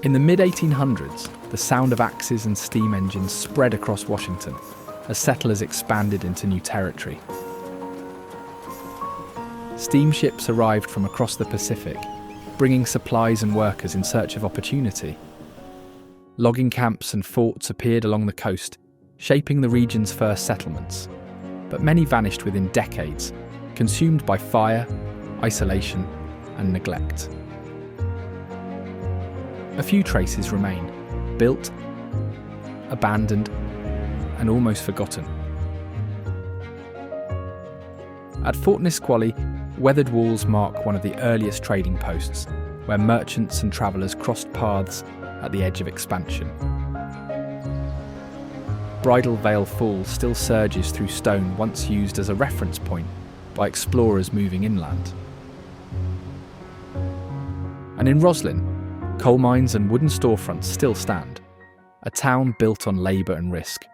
In the mid-1800s, the sound of axes and steam engines spread across Washington as settlers expanded into new territory. Steamships arrived from across the Pacific, bringing supplies and workers in search of opportunity. Logging camps and forts appeared along the coast, shaping the region's first settlements, but many vanished within decades, consumed by fire, isolation, and neglect. A few traces remain, built, abandoned, and almost forgotten. At Fort Nisqually, weathered walls mark one of the earliest trading posts, where merchants and travellers crossed paths at the edge of expansion. Bridal Veil Falls still surges through stone once used as a reference point by explorers moving inland. And in Roslin, coal mines and wooden storefronts still stand, a town built on labour and risk,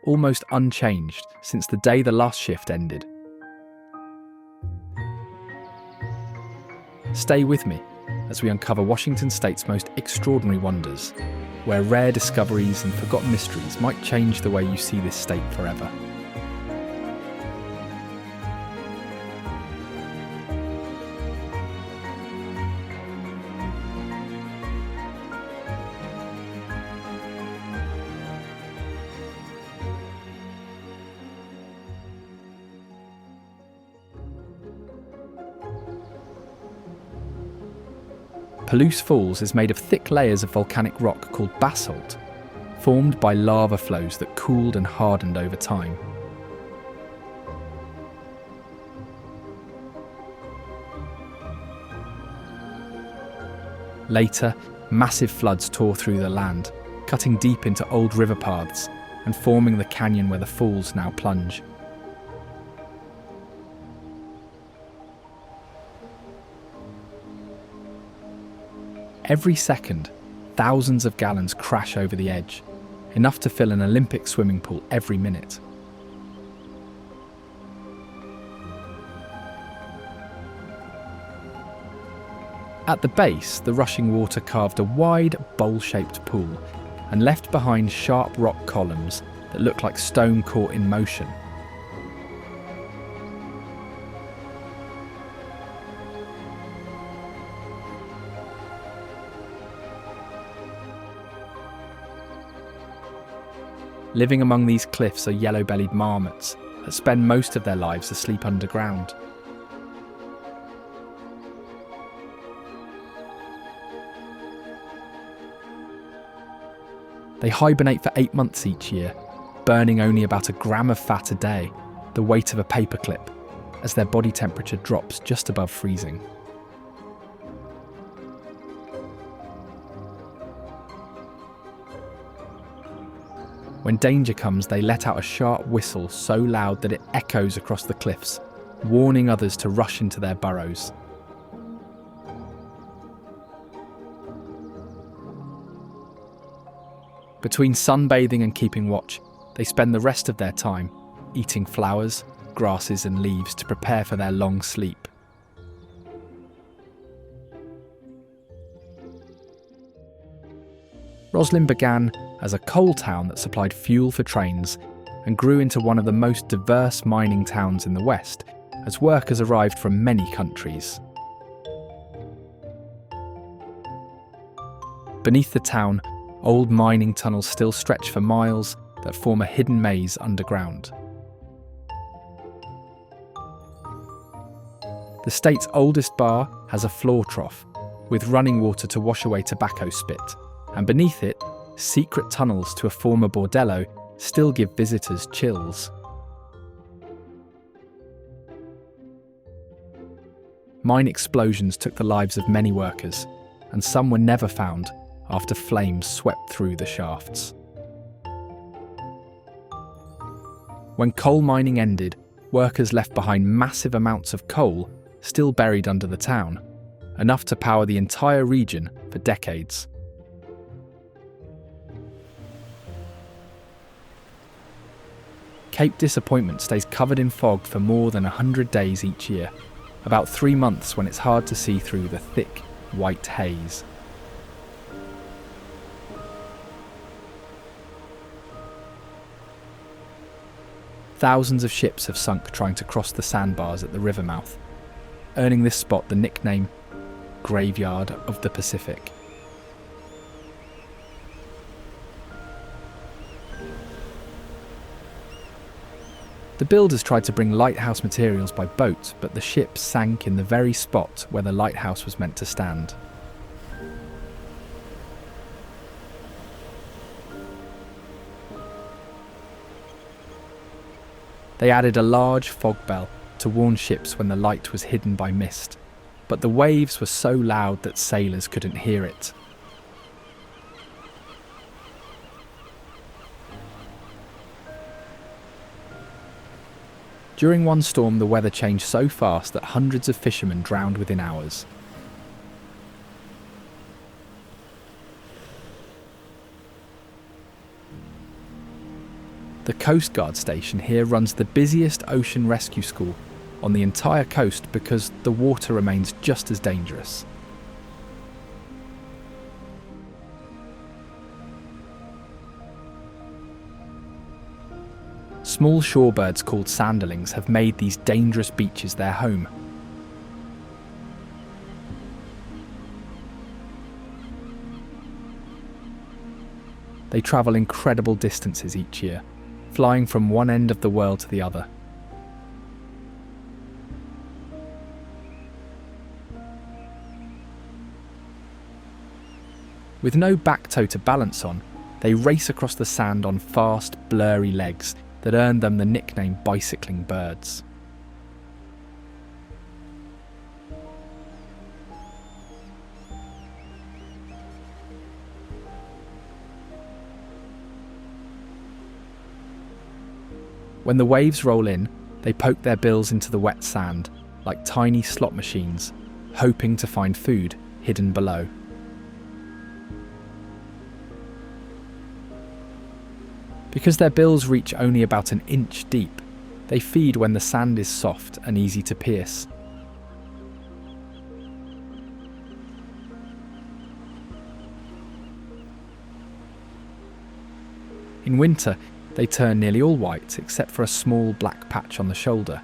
almost unchanged since the day the last shift ended. Stay with me as we uncover Washington State's most extraordinary wonders, where rare discoveries and forgotten mysteries might change the way you see this state forever. Palouse Falls is made of thick layers of volcanic rock called basalt, formed by lava flows that cooled and hardened over time. Later, massive floods tore through the land, cutting deep into old river paths and forming the canyon where the falls now plunge. Every second, thousands of gallons crash over the edge, enough to fill an Olympic swimming pool every minute. At the base, the rushing water carved a wide, bowl-shaped pool and left behind sharp rock columns that looked like stone caught in motion. Living among these cliffs are yellow-bellied marmots that spend most of their lives asleep underground. They hibernate for 8 months each year, burning only about a gram of fat a day, the weight of a paperclip, as their body temperature drops just above freezing. When danger comes, they let out a sharp whistle so loud that it echoes across the cliffs, warning others to rush into their burrows. Between sunbathing and keeping watch, they spend the rest of their time eating flowers, grasses and leaves to prepare for their long sleep. Roslin began as a coal town that supplied fuel for trains and grew into one of the most diverse mining towns in the West as workers arrived from many countries. Beneath the town, old mining tunnels still stretch for miles that form a hidden maze underground. The state's oldest bar has a floor trough with running water to wash away tobacco spit, and beneath it, secret tunnels to a former bordello still give visitors chills. Mine explosions took the lives of many workers, and some were never found after flames swept through the shafts. When coal mining ended, workers left behind massive amounts of coal still buried under the town, enough to power the entire region for decades. Cape Disappointment stays covered in fog for more than 100 days each year, about 3 months when it's hard to see through the thick, white haze. Thousands of ships have sunk trying to cross the sandbars at the river mouth, earning this spot the nickname Graveyard of the Pacific. The builders tried to bring lighthouse materials by boat, but the ships sank in the very spot where the lighthouse was meant to stand. They added a large fog bell to warn ships when the light was hidden by mist, but the waves were so loud that sailors couldn't hear it. During one storm, the weather changed so fast that hundreds of fishermen drowned within hours. The Coast Guard station here runs the busiest ocean rescue school on the entire coast because the water remains just as dangerous. Small shorebirds called sanderlings have made these dangerous beaches their home. They travel incredible distances each year, flying from one end of the world to the other. With no back toe to balance on, they race across the sand on fast, blurry legs that earned them the nickname bicycling birds. When the waves roll in, they poke their bills into the wet sand like tiny slot machines, hoping to find food hidden below. Because their bills reach only about an inch deep, they feed when the sand is soft and easy to pierce. In winter, they turn nearly all white except for a small black patch on the shoulder,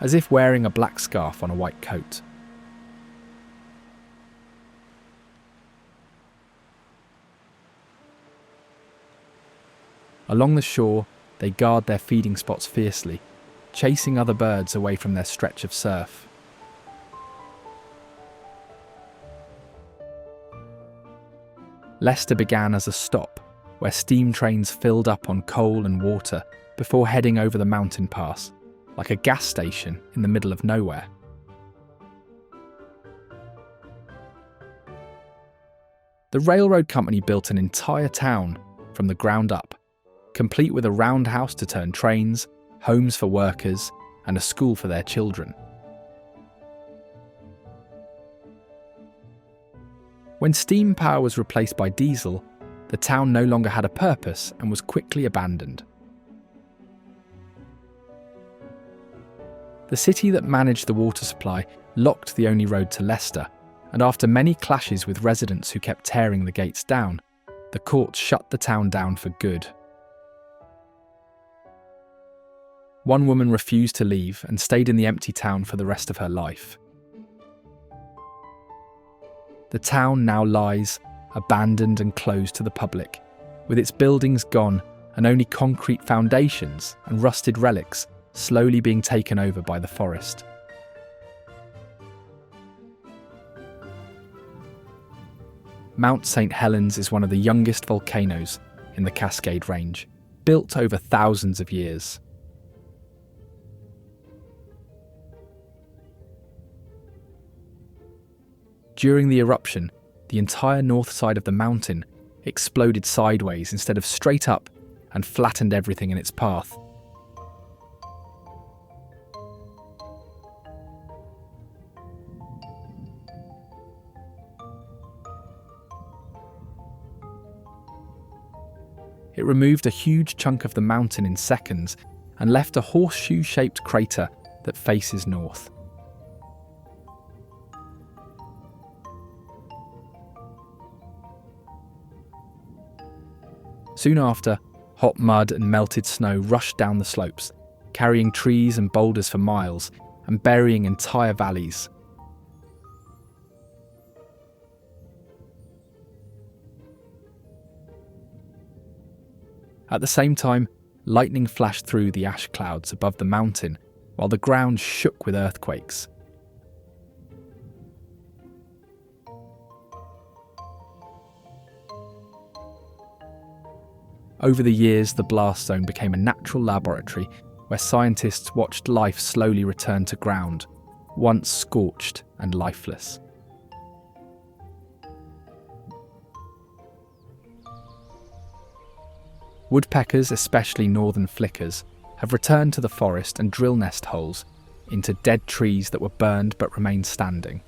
as if wearing a black scarf on a white coat. Along the shore, they guard their feeding spots fiercely, chasing other birds away from their stretch of surf. Leicester began as a stop, where steam trains filled up on coal and water before heading over the mountain pass, like a gas station in the middle of nowhere. The railroad company built an entire town from the ground up, complete with a roundhouse to turn trains, homes for workers, and a school for their children. When steam power was replaced by diesel, the town no longer had a purpose and was quickly abandoned. The city that managed the water supply locked the only road to Leicester, and after many clashes with residents who kept tearing the gates down, the courts shut the town down for good. One woman refused to leave and stayed in the empty town for the rest of her life. The town now lies abandoned and closed to the public, with its buildings gone and only concrete foundations and rusted relics slowly being taken over by the forest. Mount St. Helens is one of the youngest volcanoes in the Cascade Range, built over thousands of years. During the eruption, the entire north side of the mountain exploded sideways instead of straight up and flattened everything in its path. It removed a huge chunk of the mountain in seconds and left a horseshoe-shaped crater that faces north. Soon after, hot mud and melted snow rushed down the slopes, carrying trees and boulders for miles and burying entire valleys. At the same time, lightning flashed through the ash clouds above the mountain while the ground shook with earthquakes. Over the years, the blast zone became a natural laboratory where scientists watched life slowly return to ground, once scorched and lifeless. Woodpeckers, especially northern flickers, have returned to the forest and drill nest holes into dead trees that were burned but remained standing.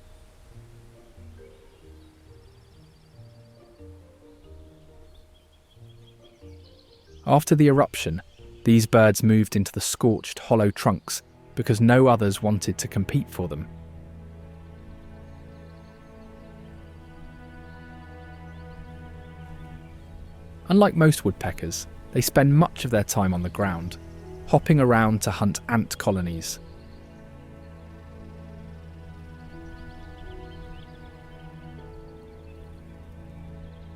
After the eruption, these birds moved into the scorched, hollow trunks because no others wanted to compete for them. Unlike most woodpeckers, they spend much of their time on the ground, hopping around to hunt ant colonies.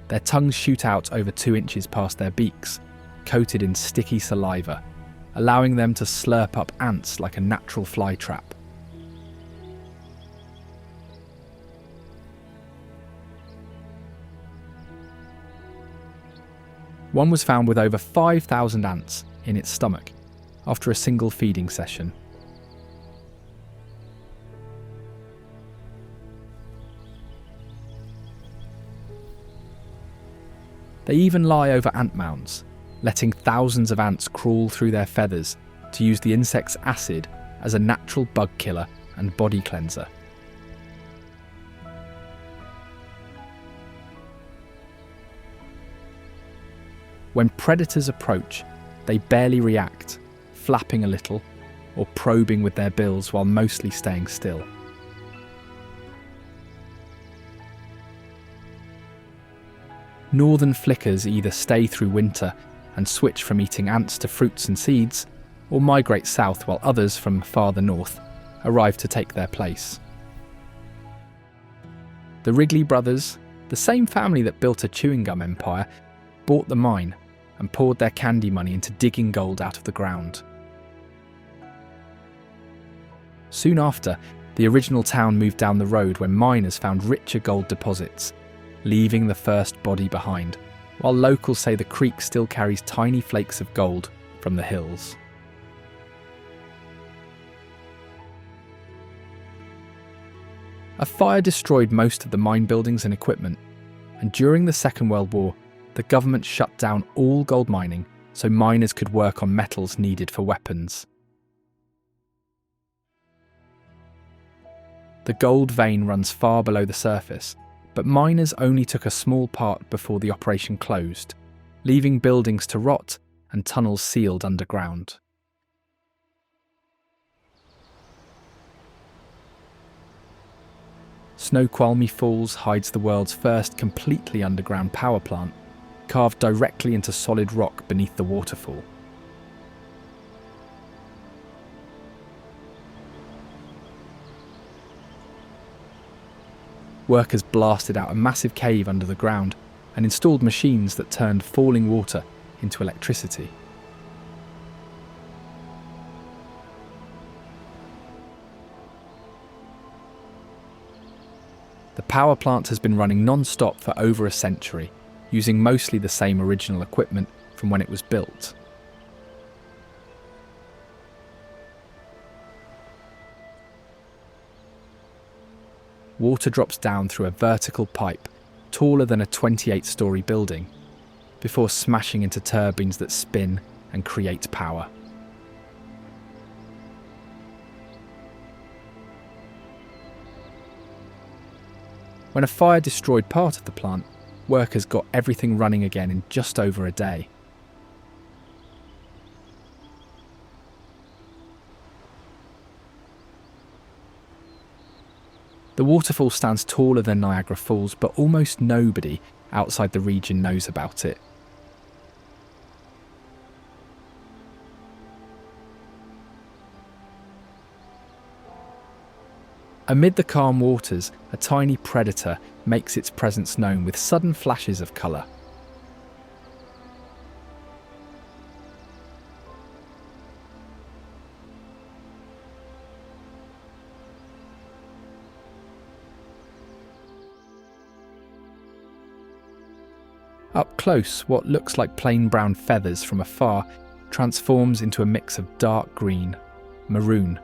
Their tongues shoot out over 2 inches past their beaks, coated in sticky saliva, allowing them to slurp up ants like a natural fly trap. One was found with over 5,000 ants in its stomach after a single feeding session. They even lie over ant mounds, letting thousands of ants crawl through their feathers to use the insect's acid as a natural bug killer and body cleanser. When predators approach, they barely react, flapping a little or probing with their bills while mostly staying still. Northern flickers either stay through winter and switch from eating ants to fruits and seeds, or migrate south while others from farther north arrive to take their place. The Wrigley brothers, the same family that built a chewing gum empire, bought the mine and poured their candy money into digging gold out of the ground. Soon after, the original town moved down the road when miners found richer gold deposits, leaving the first body behind, while locals say the creek still carries tiny flakes of gold from the hills. A fire destroyed most of the mine buildings and equipment, and during the Second World War, the government shut down all gold mining so miners could work on metals needed for weapons. The gold vein runs far below the surface, but miners only took a small part before the operation closed, leaving buildings to rot and tunnels sealed underground. Snoqualmie Falls hides the world's first completely underground power plant, carved directly into solid rock beneath the waterfall. Workers blasted out a massive cave under the ground and installed machines that turned falling water into electricity. The power plant has been running non-stop for over a century, using mostly the same original equipment from when it was built. Water drops down through a vertical pipe taller than a 28-storey building, before smashing into turbines that spin and create power. When a fire destroyed part of the plant, workers got everything running again in just over a day. The waterfall stands taller than Niagara Falls, but almost nobody outside the region knows about it. Amid the calm waters, a tiny predator makes its presence known with sudden flashes of colour. Up close, what looks like plain brown feathers from afar transforms into a mix of dark green, maroon,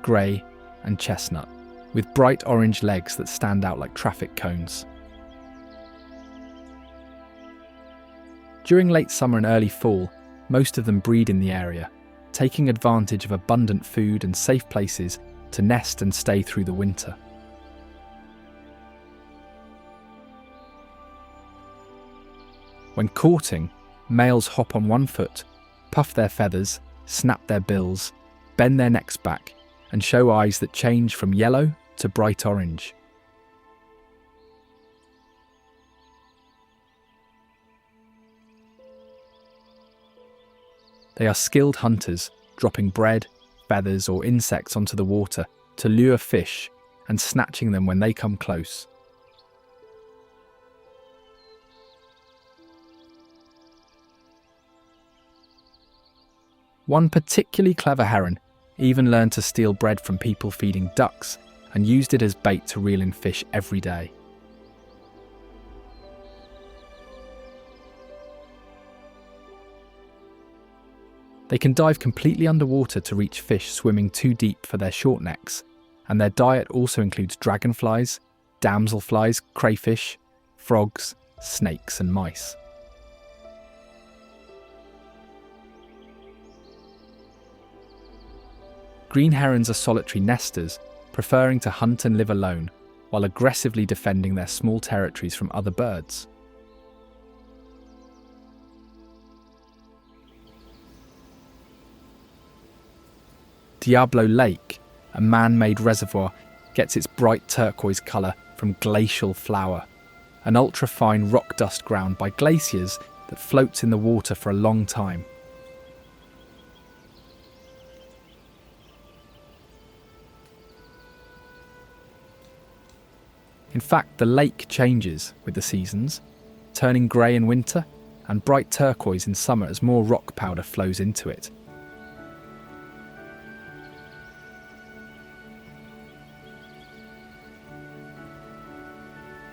grey and chestnut, with bright orange legs that stand out like traffic cones. During late summer and early fall, most of them breed in the area, taking advantage of abundant food and safe places to nest and stay through the winter. When courting, males hop on one foot, puff their feathers, snap their bills, bend their necks back, and show eyes that change from yellow to bright orange. They are skilled hunters, dropping bread, feathers, or insects onto the water to lure fish and snatching them when they come close. One particularly clever heron even learned to steal bread from people feeding ducks and used it as bait to reel in fish every day. They can dive completely underwater to reach fish swimming too deep for their short necks, and their diet also includes dragonflies, damselflies, crayfish, frogs, snakes and mice. Green herons are solitary nesters, preferring to hunt and live alone, while aggressively defending their small territories from other birds. Diablo Lake, a man-made reservoir, gets its bright turquoise colour from glacial flour, an ultra-fine rock dust ground by glaciers that floats in the water for a long time. In fact, the lake changes with the seasons, turning grey in winter and bright turquoise in summer as more rock powder flows into it.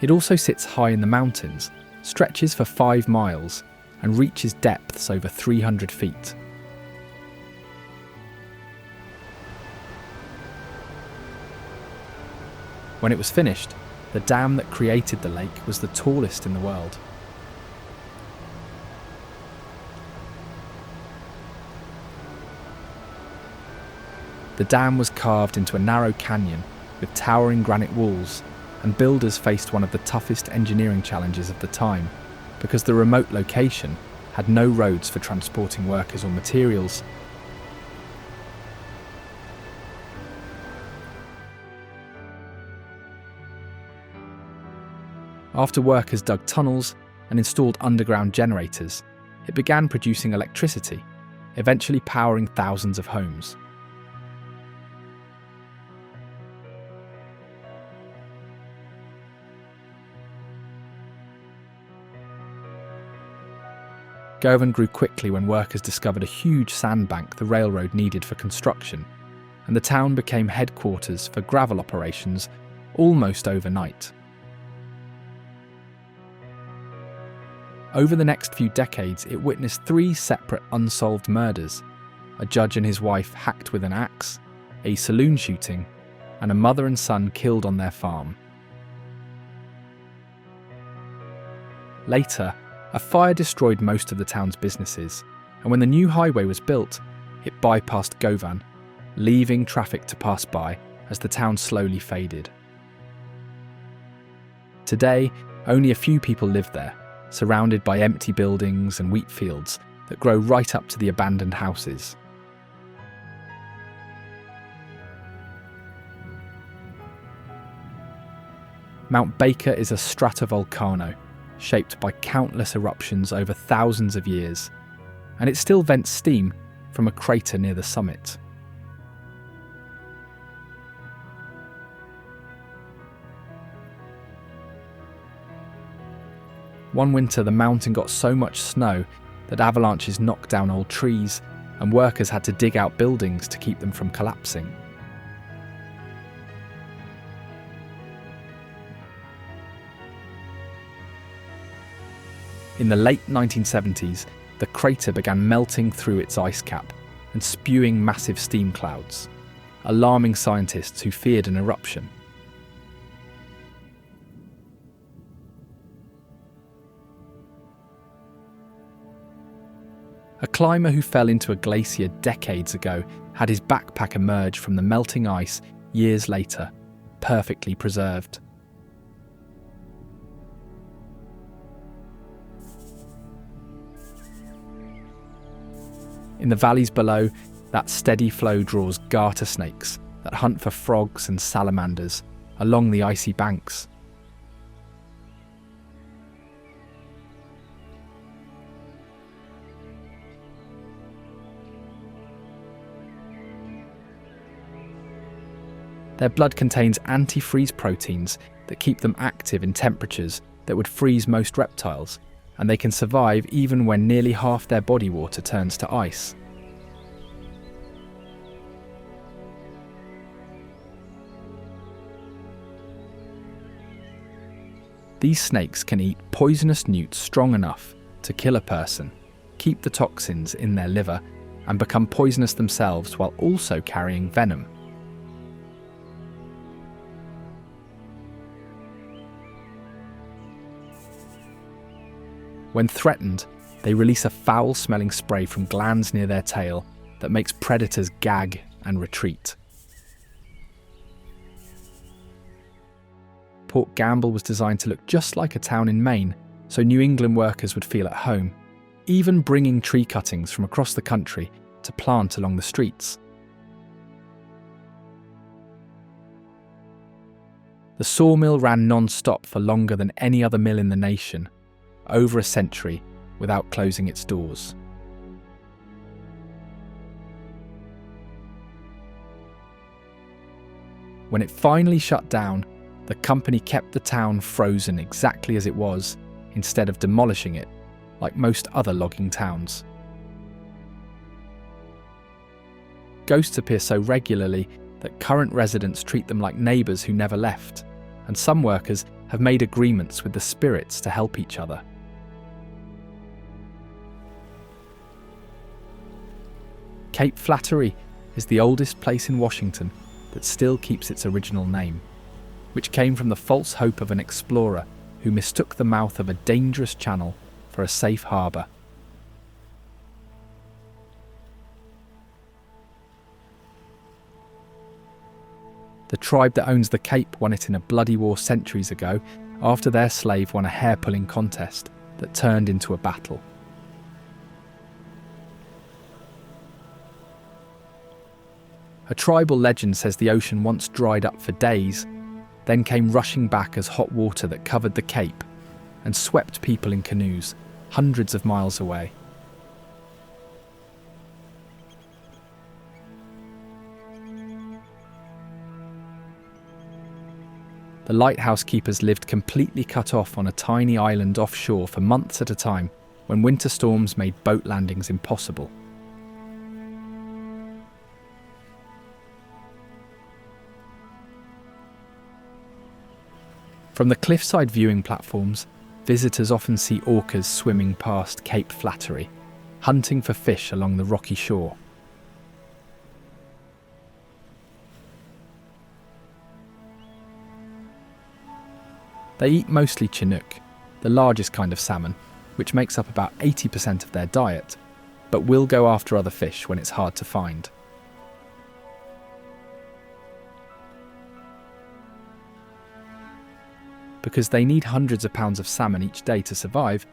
It also sits high in the mountains, stretches for 5 miles, and reaches depths over 300 feet. When it was finished, the dam that created the lake was the tallest in the world. The dam was carved into a narrow canyon with towering granite walls, and builders faced one of the toughest engineering challenges of the time, because the remote location had no roads for transporting workers or materials. After workers dug tunnels and installed underground generators, it began producing electricity, eventually powering thousands of homes. Govan grew quickly when workers discovered a huge sandbank the railroad needed for construction, and the town became headquarters for gravel operations almost overnight. Over the next few decades, it witnessed 3 separate unsolved murders: a judge and his wife hacked with an axe, a saloon shooting, and a mother and son killed on their farm. Later, a fire destroyed most of the town's businesses, and when the new highway was built, it bypassed Govan, leaving traffic to pass by as the town slowly faded. Today, only a few people live there, surrounded by empty buildings and wheat fields that grow right up to the abandoned houses. Mount Baker is a stratovolcano, shaped by countless eruptions over thousands of years, and it still vents steam from a crater near the summit. One winter, the mountain got so much snow that avalanches knocked down old trees, and workers had to dig out buildings to keep them from collapsing. In the late 1970s, the crater began melting through its ice cap and spewing massive steam clouds, alarming scientists who feared an eruption. A climber who fell into a glacier decades ago had his backpack emerge from the melting ice years later, perfectly preserved. In the valleys below, that steady flow draws garter snakes that hunt for frogs and salamanders along the icy banks. Their blood contains antifreeze proteins that keep them active in temperatures that would freeze most reptiles, and they can survive even when nearly half their body water turns to ice. These snakes can eat poisonous newts strong enough to kill a person, keep the toxins in their liver, and become poisonous themselves while also carrying venom. When threatened, they release a foul-smelling spray from glands near their tail that makes predators gag and retreat. Port Gamble was designed to look just like a town in Maine, so New England workers would feel at home, even bringing tree cuttings from across the country to plant along the streets. The sawmill ran non-stop for longer than any other mill in the nation, over a century, without closing its doors. When it finally shut down, the company kept the town frozen exactly as it was, instead of demolishing it, like most other logging towns. Ghosts appear so regularly that current residents treat them like neighbours who never left, and some workers have made agreements with the spirits to help each other. Cape Flattery is the oldest place in Washington that still keeps its original name, which came from the false hope of an explorer who mistook the mouth of a dangerous channel for a safe harbour. The tribe that owns the cape won it in a bloody war centuries ago after their slave won a hair-pulling contest that turned into a battle. A tribal legend says the ocean once dried up for days, then came rushing back as hot water that covered the cape and swept people in canoes hundreds of miles away. The lighthouse keepers lived completely cut off on a tiny island offshore for months at a time when winter storms made boat landings impossible. From the cliffside viewing platforms, visitors often see orcas swimming past Cape Flattery, hunting for fish along the rocky shore. They eat mostly Chinook, the largest kind of salmon, which makes up about 80% of their diet, but will go after other fish when it's hard to find. Because they need hundreds of pounds of salmon each day to survive,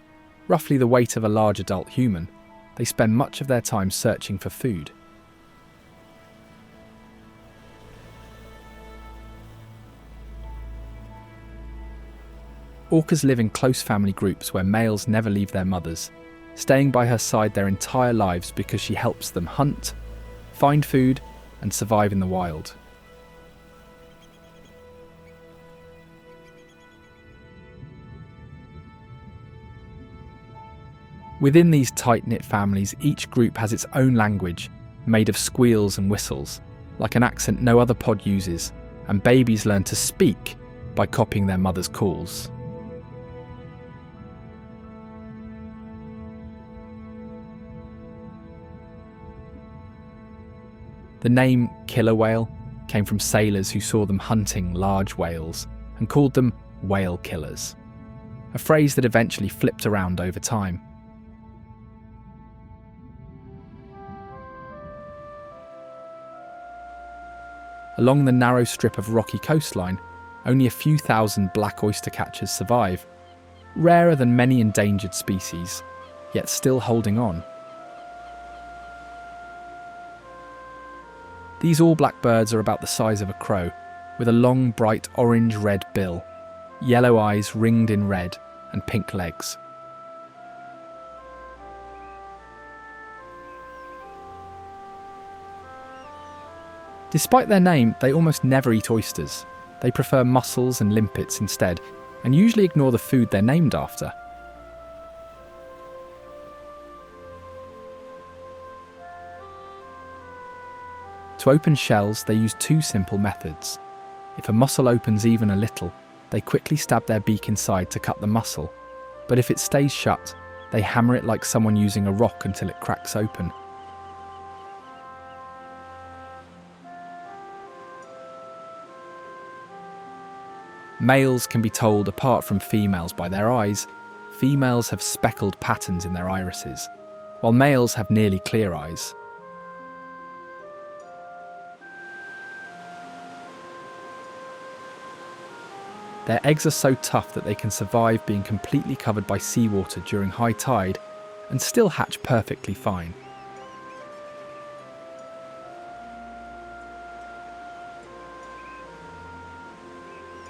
roughly the weight of a large adult human, they spend much of their time searching for food. Orcas live in close family groups where males never leave their mothers, staying by her side their entire lives because she helps them hunt, find food, and survive in the wild. Within these tight-knit families, each group has its own language, made of squeals and whistles, like an accent no other pod uses, and babies learn to speak by copying their mother's calls. The name killer whale came from sailors who saw them hunting large whales and called them whale killers, a phrase that eventually flipped around over time. Along the narrow strip of rocky coastline, only a few thousand black oystercatchers survive, rarer than many endangered species, yet still holding on. These all-black birds are about the size of a crow, with a long, bright orange-red bill, yellow eyes ringed in red, and pink legs. Despite their name, they almost never eat oysters. They prefer mussels and limpets instead, and usually ignore the food they're named after. To open shells, they use two simple methods. If a mussel opens even a little, they quickly stab their beak inside to cut the mussel, but if it stays shut, they hammer it like someone using a rock until it cracks open. Males can be told apart from females by their eyes. Females have speckled patterns in their irises, while males have nearly clear eyes. Their eggs are so tough that they can survive being completely covered by seawater during high tide and still hatch perfectly fine.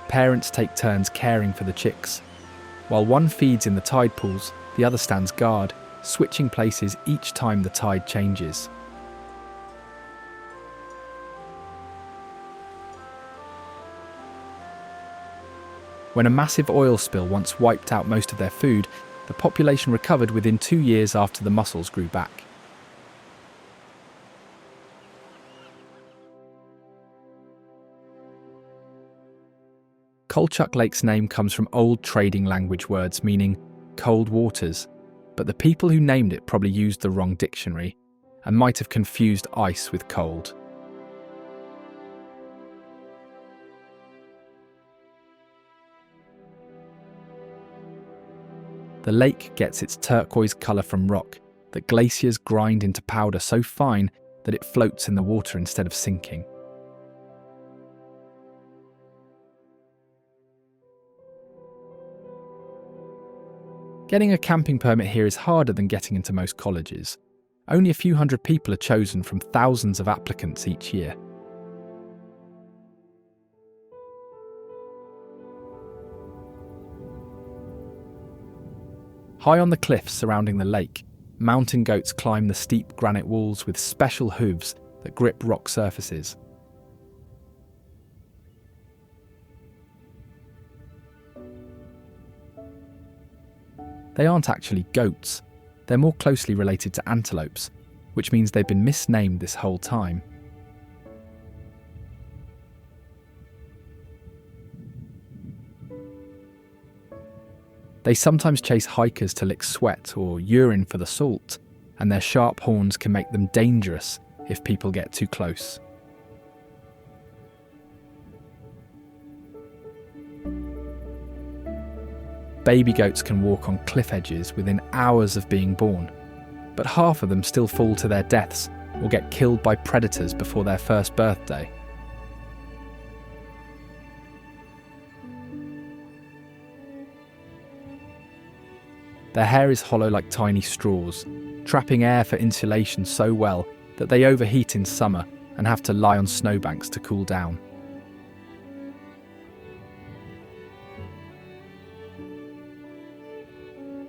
Parents take turns caring for the chicks. While one feeds in the tide pools, the other stands guard, switching places each time the tide changes. When a massive oil spill once wiped out most of their food, the population recovered within 2 years after the mussels grew back. Colchuck Lake's name comes from old trading language words meaning cold waters, but the people who named it probably used the wrong dictionary and might have confused ice with cold. The lake gets its turquoise colour from rock that glaciers grind into powder so fine that it floats in the water instead of sinking. Getting a camping permit here is harder than getting into most colleges. Only a few hundred people are chosen from thousands of applicants each year. High on the cliffs surrounding the lake, mountain goats climb the steep granite walls with special hooves that grip rock surfaces. They aren't actually goats. They're more closely related to antelopes, which means they've been misnamed this whole time. They sometimes chase hikers to lick sweat or urine for the salt, and their sharp horns can make them dangerous if people get too close. Baby goats can walk on cliff edges within hours of being born, but half of them still fall to their deaths or get killed by predators before their first birthday. Their hair is hollow like tiny straws, trapping air for insulation so well that they overheat in summer and have to lie on snowbanks to cool down.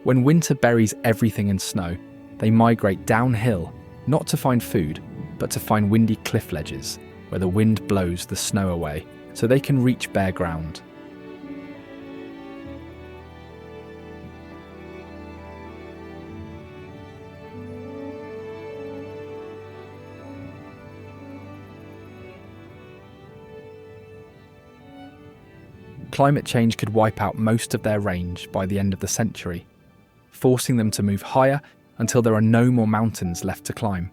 When winter buries everything in snow, they migrate downhill, not to find food, but to find windy cliff ledges, where the wind blows the snow away, so they can reach bare ground. climate change could wipe out most of their range by the end of the century, forcing them to move higher until there are no more mountains left to climb.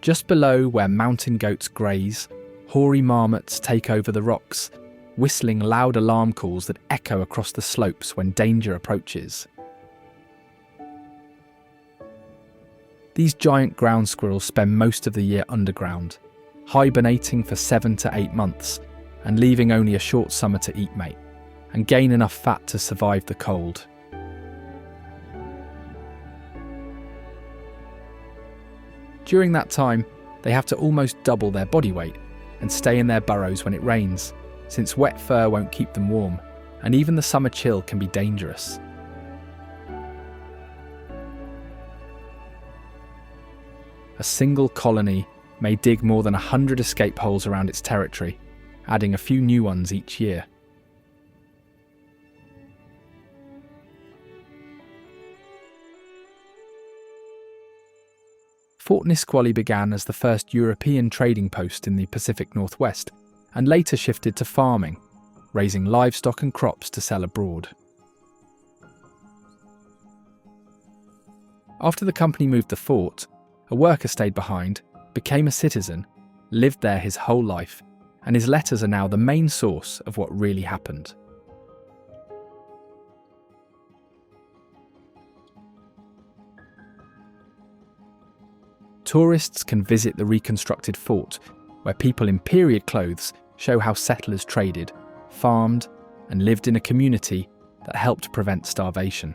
Just below where mountain goats graze, hoary marmots take over the rocks, whistling loud alarm calls that echo across the slopes when danger approaches. These giant ground squirrels spend most of the year underground, hibernating for 7 to 8 months and leaving only a short summer to eat mate and gain enough fat to survive the cold. During that time, they have to almost double their body weight and stay in their burrows when it rains, since wet fur won't keep them warm, and even the summer chill can be dangerous. A single colony may dig more than 100 escape holes around its territory, adding a few new ones each year. Fort Nisqually began as the first European trading post in the Pacific Northwest and later shifted to farming, raising livestock and crops to sell abroad. After the company moved the fort, a worker stayed behind, became a citizen, lived there his whole life, and his letters are now the main source of what really happened. Tourists can visit the reconstructed fort, where people in period clothes show how settlers traded, farmed, and lived in a community that helped prevent starvation.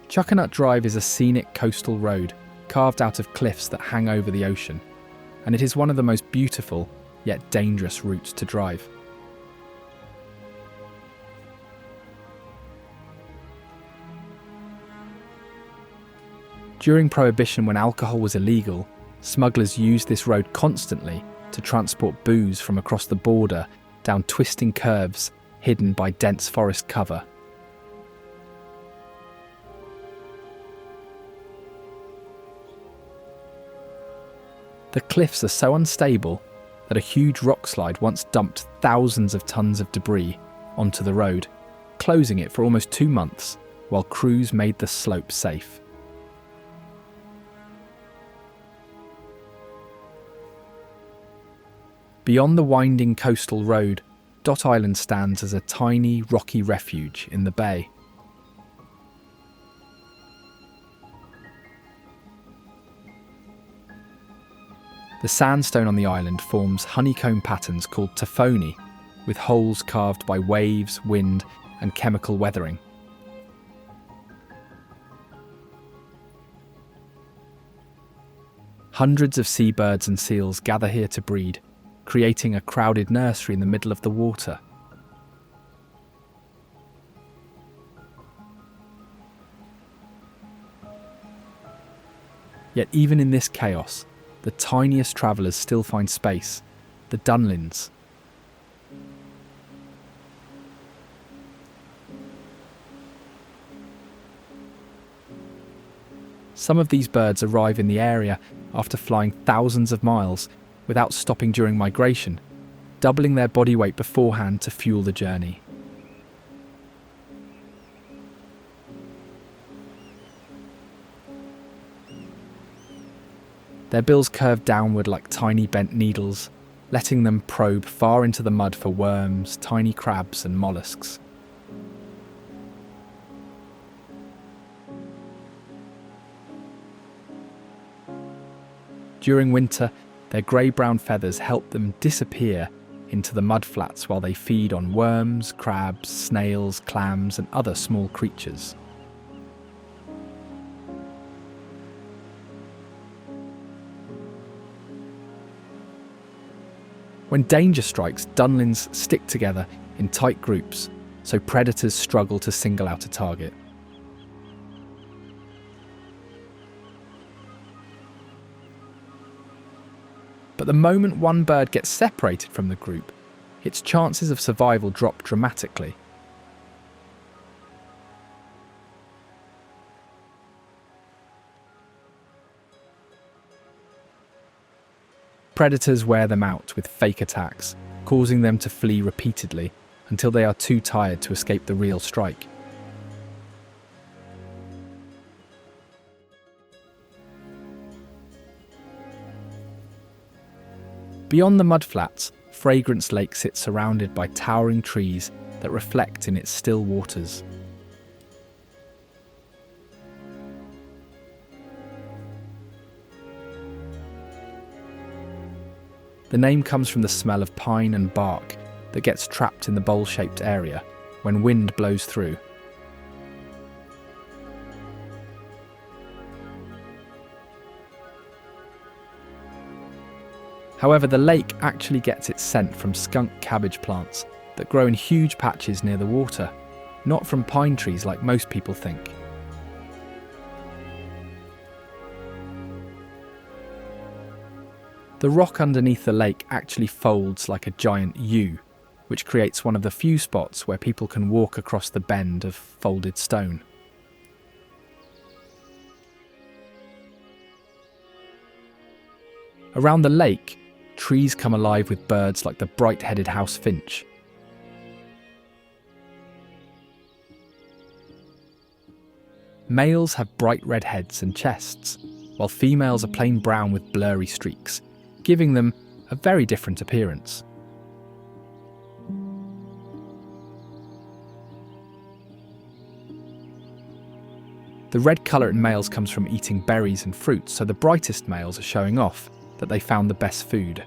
Chuckanut Drive is a scenic coastal road carved out of cliffs that hang over the ocean, and it is one of the most beautiful yet dangerous routes to drive. During Prohibition, when alcohol was illegal, smugglers used this road constantly to transport booze from across the border down twisting curves hidden by dense forest cover. The cliffs are so unstable that a huge rock slide once dumped thousands of tons of debris onto the road, closing it for almost 2 months while crews made the slope safe. Beyond the winding coastal road, Dot Island stands as a tiny, rocky refuge in the bay. The sandstone on the island forms honeycomb patterns called taphony, with holes carved by waves, wind, and chemical weathering. Hundreds of seabirds and seals gather here to breed, creating a crowded nursery in the middle of the water. Yet even in this chaos, the tiniest travellers still find space, the dunlins. Some of these birds arrive in the area after flying thousands of miles without stopping during migration, doubling their body weight beforehand to fuel the journey. Their bills curve downward like tiny bent needles, letting them probe far into the mud for worms, tiny crabs and mollusks. During winter, their grey-brown feathers help them disappear into the mudflats while they feed on worms, crabs, snails, clams and other small creatures. When danger strikes, dunlins stick together in tight groups, so predators struggle to single out a target. But the moment one bird gets separated from the group, its chances of survival drop dramatically. Predators wear them out with fake attacks, causing them to flee repeatedly until they are too tired to escape the real strike. Beyond the mudflats, Fragrance Lake sits surrounded by towering trees that reflect in its still waters. The name comes from the smell of pine and bark that gets trapped in the bowl-shaped area when wind blows through. However, the lake actually gets its scent from skunk cabbage plants that grow in huge patches near the water, not from pine trees like most people think. The rock underneath the lake actually folds like a giant U, which creates one of the few spots where people can walk across the bend of folded stone. Around the lake, trees come alive with birds like the bright-headed house finch. Males have bright red heads and chests, while females are plain brown with blurry streaks, giving them a very different appearance. The red colour in males comes from eating berries and fruits, so the brightest males are showing off that they found the best food.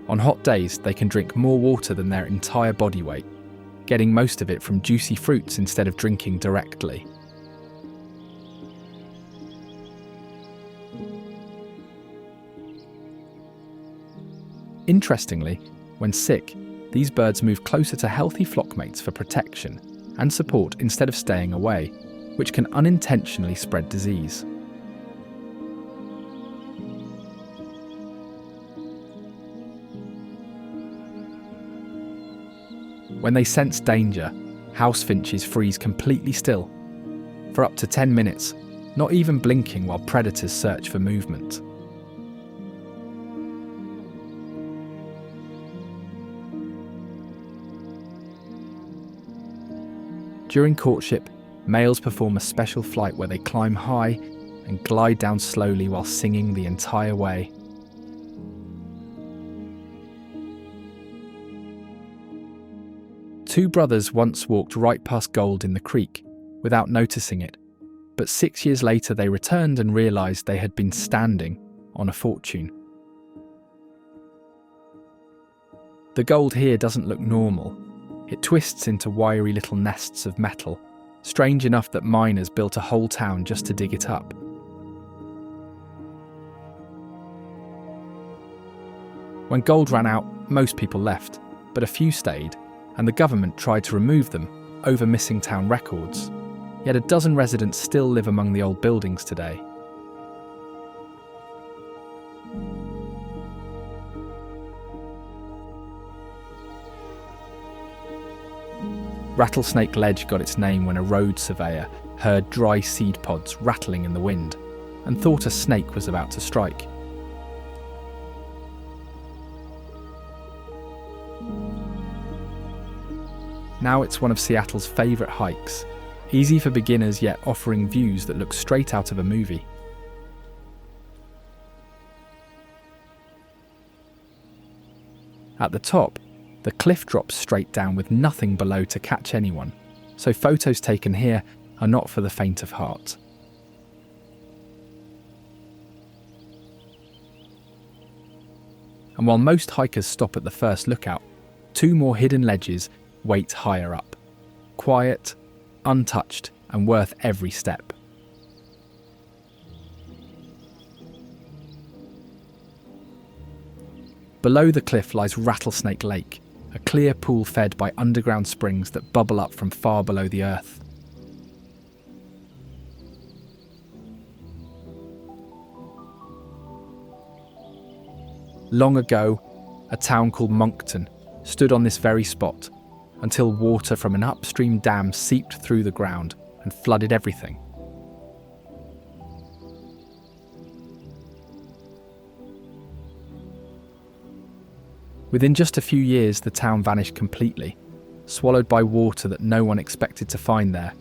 On hot days, they can drink more water than their entire body weight, getting most of it from juicy fruits instead of drinking directly. Interestingly, when sick, these birds move closer to healthy flockmates for protection and support instead of staying away, which can unintentionally spread disease. When they sense danger, house finches freeze completely still, for up to 10 minutes, not even blinking while predators search for movement. During courtship, males perform a special flight where they climb high and glide down slowly while singing the entire way. Two brothers once walked right past gold in the creek without noticing it, but 6 years later they returned and realised they had been standing on a fortune. The gold here doesn't look normal. It twists into wiry little nests of metal, strange enough that miners built a whole town just to dig it up. When gold ran out, most people left, but a few stayed, and the government tried to remove them over missing town records. Yet a dozen residents still live among the old buildings today. Rattlesnake Ledge got its name when a road surveyor heard dry seed pods rattling in the wind and thought a snake was about to strike. Now it's one of Seattle's favourite hikes, easy for beginners yet offering views that look straight out of a movie. At the top, the cliff drops straight down with nothing below to catch anyone, so photos taken here are not for the faint of heart. And while most hikers stop at the first lookout, two more hidden ledges wait higher up, quiet, untouched, and worth every step. Below the cliff lies Rattlesnake Lake, a clear pool fed by underground springs that bubble up from far below the earth. Long ago, a town called Moncton stood on this very spot until water from an upstream dam seeped through the ground and flooded everything. Within just a few years, the town vanished completely, swallowed by water that no one expected to find there.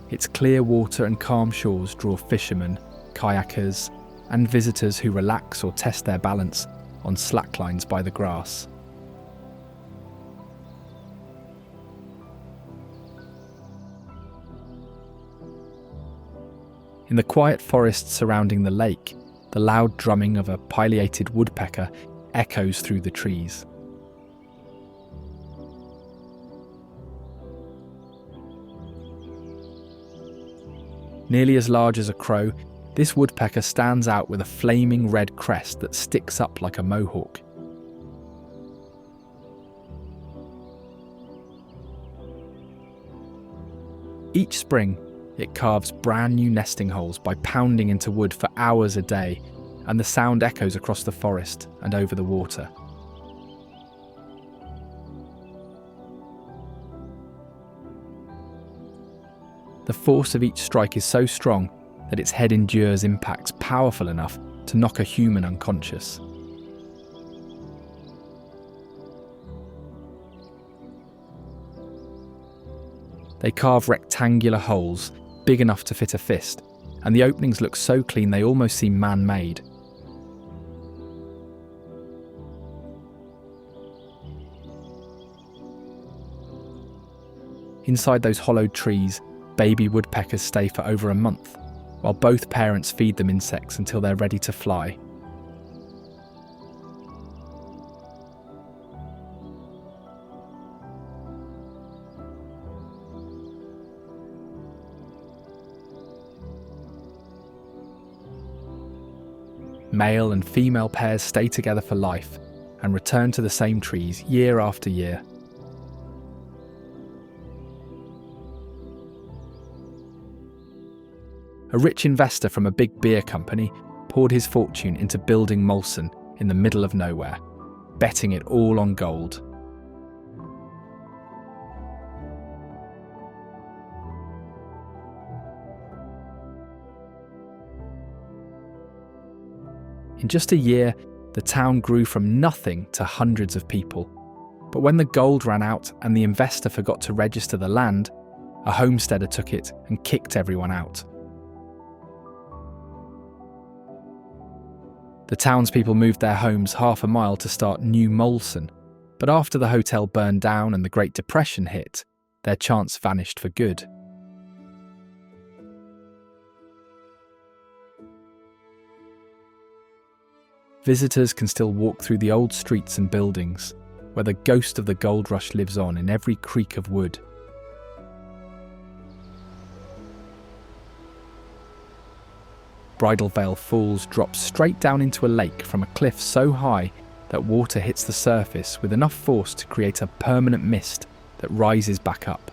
Its clear water and calm shores draw fishermen, kayakers, and visitors who relax or test their balance on slacklines by the grass. In the quiet forests surrounding the lake, the loud drumming of a pileated woodpecker echoes through the trees. Nearly as large as a crow, this woodpecker stands out with a flaming red crest that sticks up like a mohawk. Each spring, it carves brand new nesting holes by pounding into wood for hours a day, and the sound echoes across the forest and over the water. The force of each strike is so strong that its head endures impacts powerful enough to knock a human unconscious. They carve rectangular holes big enough to fit a fist, and the openings look so clean they almost seem man-made. Inside those hollowed trees, baby woodpeckers stay for over a month, while both parents feed them insects until they're ready to fly. Male and female pairs stay together for life and return to the same trees year after year. A rich investor from a big beer company poured his fortune into building Molson in the middle of nowhere, betting it all on gold. In just a year, the town grew from nothing to hundreds of people. But when the gold ran out and the investor forgot to register the land, a homesteader took it and kicked everyone out. The townspeople moved their homes half a mile to start New Molson, but after the hotel burned down and the Great Depression hit, their chance vanished for good. Visitors can still walk through the old streets and buildings, where the ghost of the gold rush lives on in every creak of wood. Bridal Veil Falls drops straight down into a lake from a cliff so high that water hits the surface with enough force to create a permanent mist that rises back up.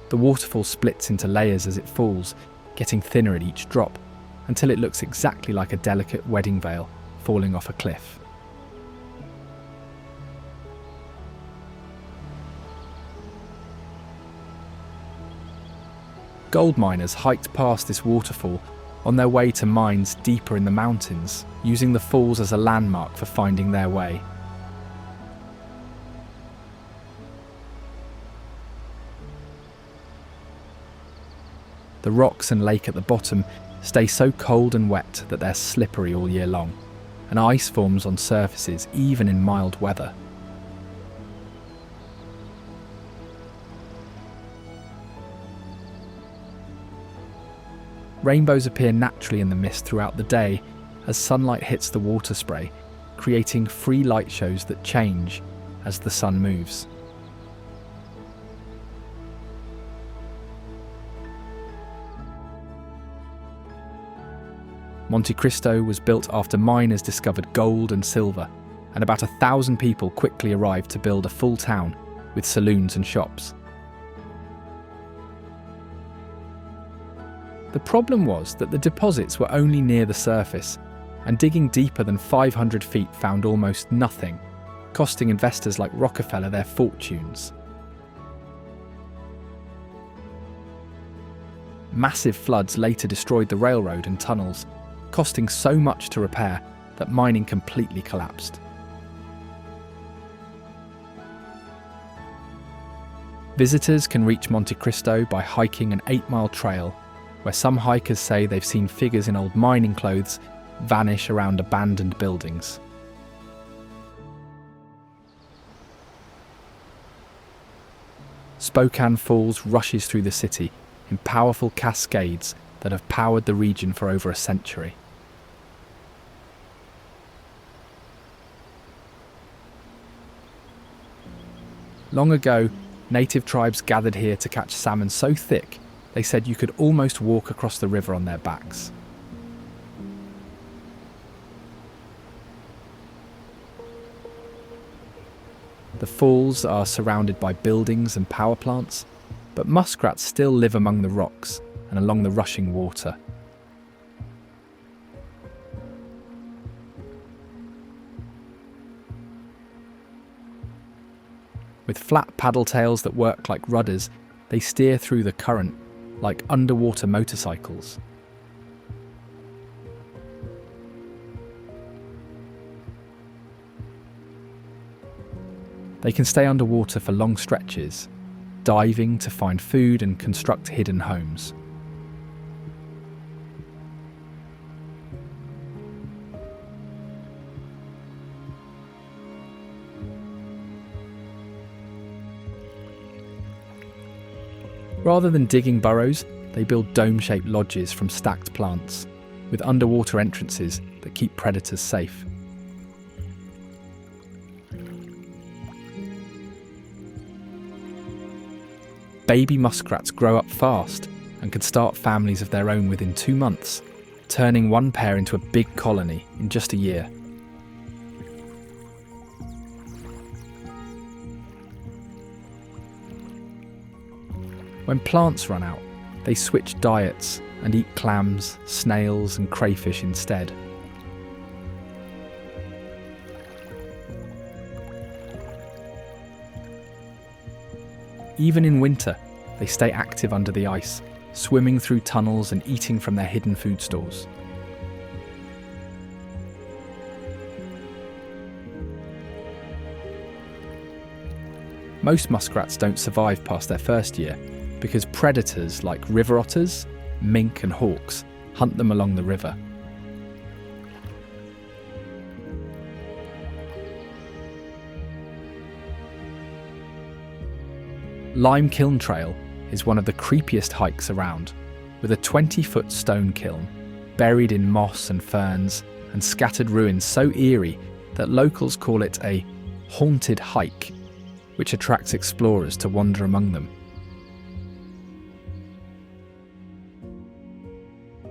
The waterfall splits into layers as it falls, getting thinner at each drop, until it looks exactly like a delicate wedding veil falling off a cliff. Gold miners hiked past this waterfall on their way to mines deeper in the mountains, using the falls as a landmark for finding their way. The rocks and lake at the bottom stay so cold and wet that they're slippery all year long, and ice forms on surfaces even in mild weather. Rainbows appear naturally in the mist throughout the day, as sunlight hits the water spray, creating free light shows that change as the sun moves. Monte Cristo was built after miners discovered gold and silver, and about 1,000 people quickly arrived to build a full town with saloons and shops. The problem was that the deposits were only near the surface, and digging deeper than 500 feet found almost nothing, costing investors like Rockefeller their fortunes. Massive floods later destroyed the railroad and tunnels, costing so much to repair that mining completely collapsed. Visitors can reach Monte Cristo by hiking an 8-mile trail, where some hikers say they've seen figures in old mining clothes vanish around abandoned buildings. Spokane Falls rushes through the city in powerful cascades that have powered the region for over a century. Long ago, native tribes gathered here to catch salmon so thick they said you could almost walk across the river on their backs. The falls are surrounded by buildings and power plants, but muskrats still live among the rocks and along the rushing water. With flat paddle tails that work like rudders, they steer through the current like underwater motorcycles. They can stay underwater for long stretches, diving to find food and construct hidden homes. Rather than digging burrows, they build dome-shaped lodges from stacked plants, with underwater entrances that keep predators safe. Baby muskrats grow up fast and can start families of their own within 2 months, turning one pair into a big colony in just a year. When plants run out, they switch diets and eat clams, snails, and crayfish instead. Even in winter, they stay active under the ice, swimming through tunnels and eating from their hidden food stores. Most muskrats don't survive past their first year, because predators like river otters, mink and hawks hunt them along the river. Lime Kiln Trail is one of the creepiest hikes around, with a 20-foot stone kiln, buried in moss and ferns and scattered ruins so eerie that locals call it a haunted hike, which attracts explorers to wander among them.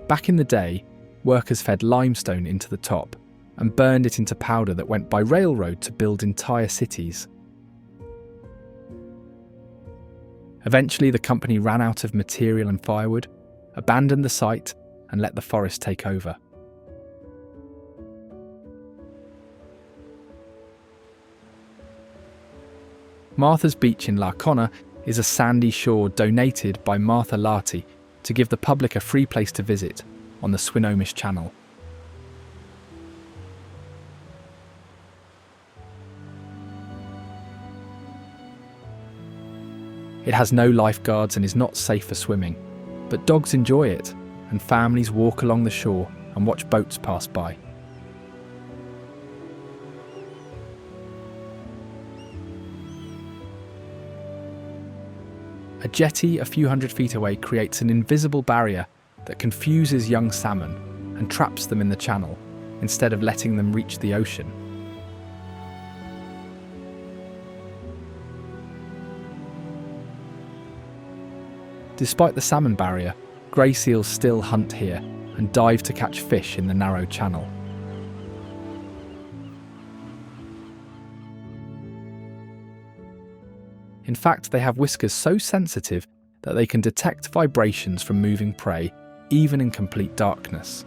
Back in the day, workers fed limestone into the top and burned it into powder that went by railroad to build entire cities. Eventually, the company ran out of material and firewood, abandoned the site, and let the forest take over. Martha's Beach in La Conner is a sandy shore donated by Martha Larty to give the public a free place to visit on the Swinomish Channel. It has no lifeguards and is not safe for swimming, but dogs enjoy it, and families walk along the shore and watch boats pass by. A jetty a few hundred feet away creates an invisible barrier that confuses young salmon and traps them in the channel, instead of letting them reach the ocean. Despite the salmon barrier, grey seals still hunt here and dive to catch fish in the narrow channel. In fact, they have whiskers so sensitive that they can detect vibrations from moving prey, even in complete darkness.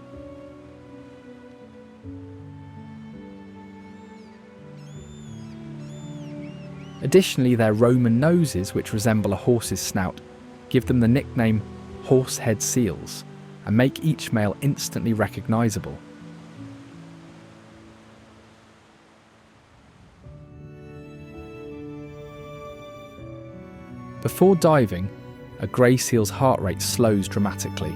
Additionally, their Roman noses, which resemble a horse's snout, give them the nickname horsehead seals and make each male instantly recognisable. Before diving, a grey seal's heart rate slows dramatically,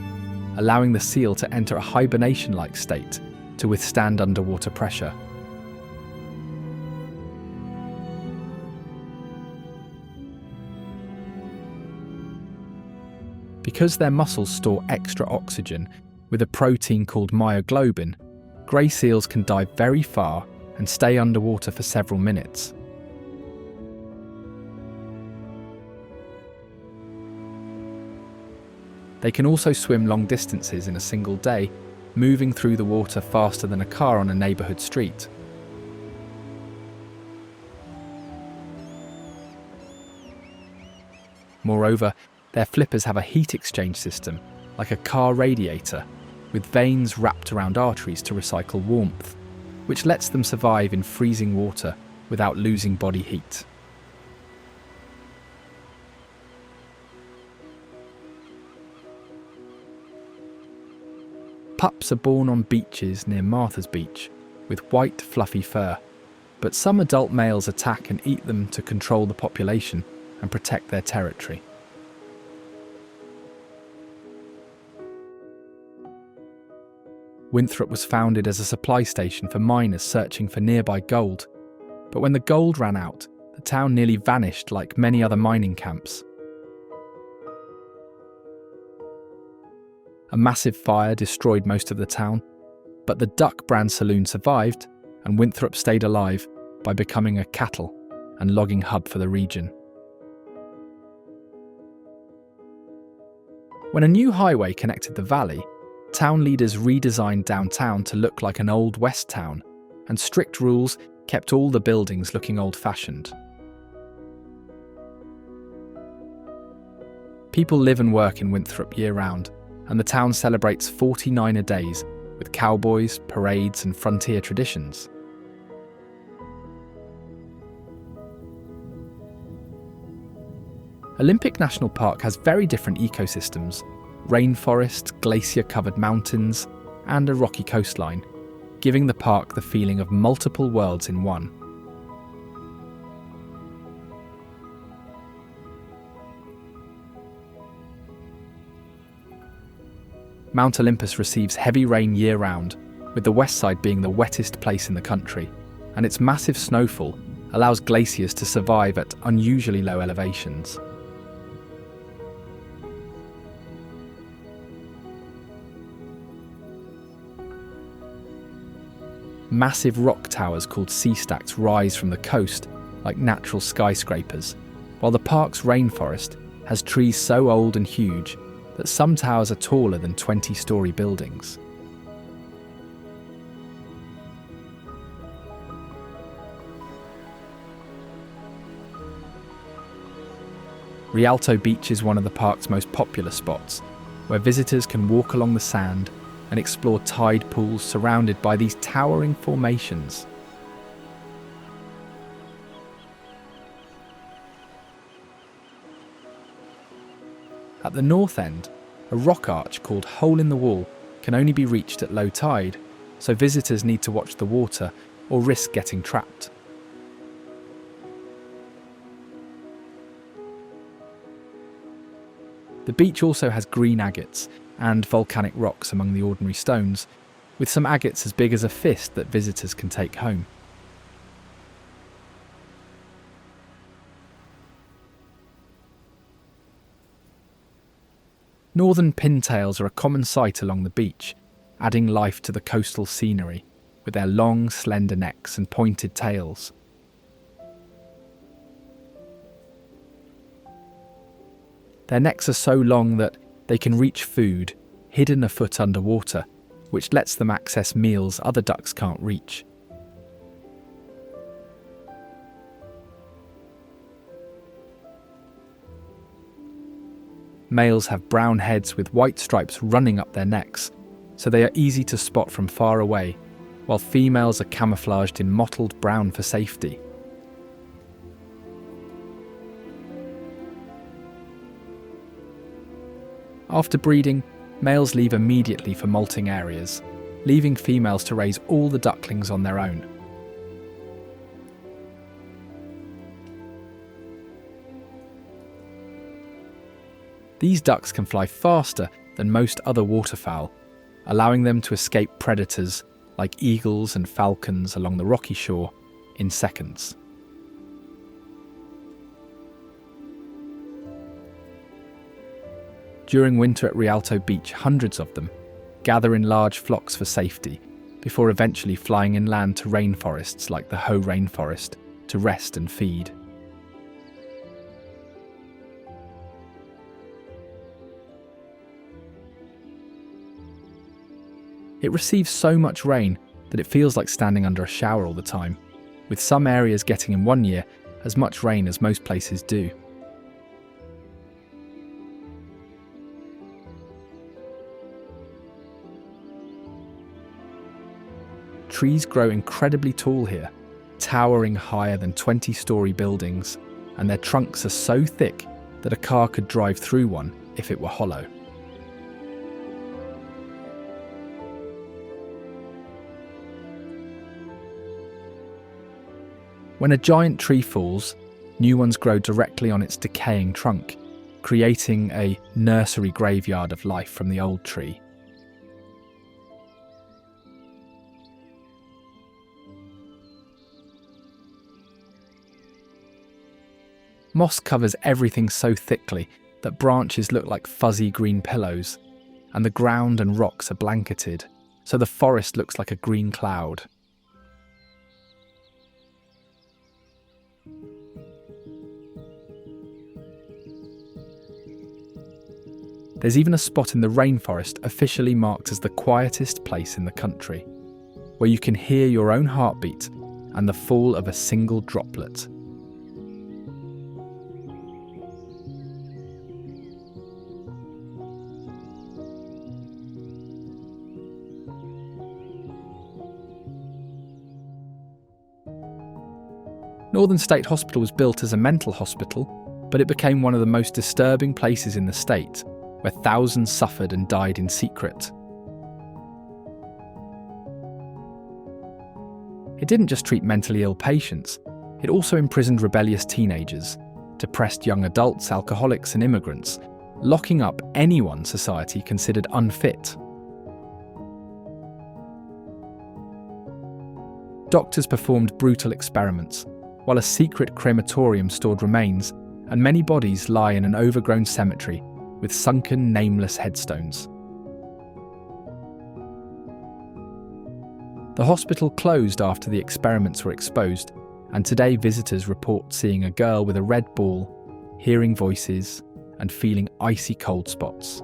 allowing the seal to enter a hibernation-like state to withstand underwater pressure. Because their muscles store extra oxygen with a protein called myoglobin, grey seals can dive very far and stay underwater for several minutes. They can also swim long distances in a single day, moving through the water faster than a car on a neighbourhood street. Moreover, their flippers have a heat exchange system, like a car radiator, with veins wrapped around arteries to recycle warmth, which lets them survive in freezing water without losing body heat. Pups are born on beaches near Martha's Beach, with white fluffy fur, but some adult males attack and eat them to control the population and protect their territory. Winthrop was founded as a supply station for miners searching for nearby gold, but when the gold ran out, the town nearly vanished like many other mining camps. A massive fire destroyed most of the town, but the Duck brand saloon survived, and Winthrop stayed alive by becoming a cattle and logging hub for the region. When a new highway connected the valley, town leaders redesigned downtown to look like an old west town, and strict rules kept all the buildings looking old-fashioned. People live and work in Winthrop year-round, and the town celebrates 49er days with cowboys, parades and frontier traditions. Olympic National Park has very different ecosystems: rainforest, glacier-covered mountains, and a rocky coastline, giving the park the feeling of multiple worlds in one. Mount Olympus receives heavy rain year-round, with the west side being the wettest place in the country, and its massive snowfall allows glaciers to survive at unusually low elevations. Massive rock towers called sea stacks rise from the coast like natural skyscrapers, while the park's rainforest has trees so old and huge that some towers are taller than 20-storey buildings. Rialto Beach is one of the park's most popular spots, where visitors can walk along the sand and explore tide pools surrounded by these towering formations. At the north end, a rock arch called Hole in the Wall can only be reached at low tide, so visitors need to watch the water or risk getting trapped. The beach also has green agates and volcanic rocks among the ordinary stones, with some agates as big as a fist that visitors can take home. Northern pintails are a common sight along the beach, adding life to the coastal scenery, with their long, slender necks and pointed tails. Their necks are so long that they can reach food hidden a foot underwater, which lets them access meals other ducks can't reach. Males have brown heads with white stripes running up their necks, so they are easy to spot from far away, while females are camouflaged in mottled brown for safety. After breeding, males leave immediately for molting areas, leaving females to raise all the ducklings on their own. These ducks can fly faster than most other waterfowl, allowing them to escape predators like eagles and falcons along the rocky shore in seconds. During winter at Rialto Beach, hundreds of them gather in large flocks for safety, before eventually flying inland to rainforests like the Hoh Rainforest to rest and feed. It receives so much rain that it feels like standing under a shower all the time, with some areas getting in one year as much rain as most places do. Trees grow incredibly tall here, towering higher than 20-story buildings, and their trunks are so thick that a car could drive through one if it were hollow. When a giant tree falls, new ones grow directly on its decaying trunk, creating a nursery graveyard of life from the old tree. Moss covers everything so thickly that branches look like fuzzy green pillows, and the ground and rocks are blanketed, so the forest looks like a green cloud. There's even a spot in the rainforest officially marked as the quietest place in the country, where you can hear your own heartbeat and the fall of a single droplet. Northern State Hospital was built as a mental hospital, but it became one of the most disturbing places in the state, where thousands suffered and died in secret. It didn't just treat mentally ill patients, it also imprisoned rebellious teenagers, depressed young adults, alcoholics and immigrants, locking up anyone society considered unfit. Doctors performed brutal experiments, while a secret crematorium stored remains, and many bodies lie in an overgrown cemetery with sunken, nameless headstones. The hospital closed after the experiments were exposed, and today visitors report seeing a girl with a red ball, hearing voices, and feeling icy cold spots.